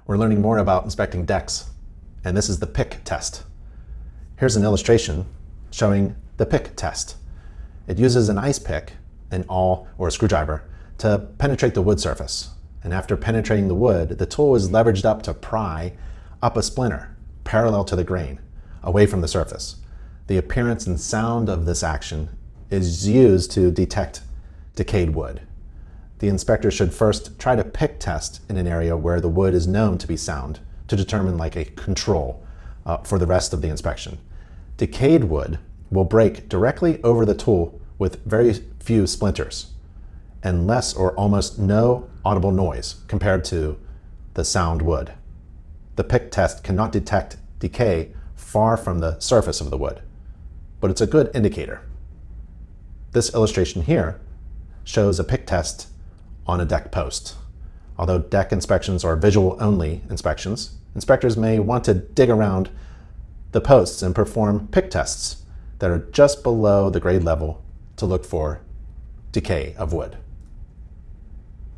We're learning more about inspecting decks, and this is the pick test. Here's an illustration showing the pick test. It uses an ice pick, an awl or a screwdriver, to penetrate the wood surface. And after penetrating the wood, the tool is leveraged up to pry up a splinter parallel to the grain, away from the surface. The appearance and sound of this action is used to detect decayed wood. The inspector should first try to pick test in an area where the wood is known to be sound to determine like a control for the rest of the inspection. Decayed wood will break directly over the tool with very few splinters and less or almost no audible noise compared to the sound wood. The pick test cannot detect decay far from the surface of the wood, but it's a good indicator. This illustration here shows a pick test on a deck post. Although deck inspections are visual-only inspections, inspectors may want to dig around the posts and perform pick tests that are just below the grade level to look for decay of wood.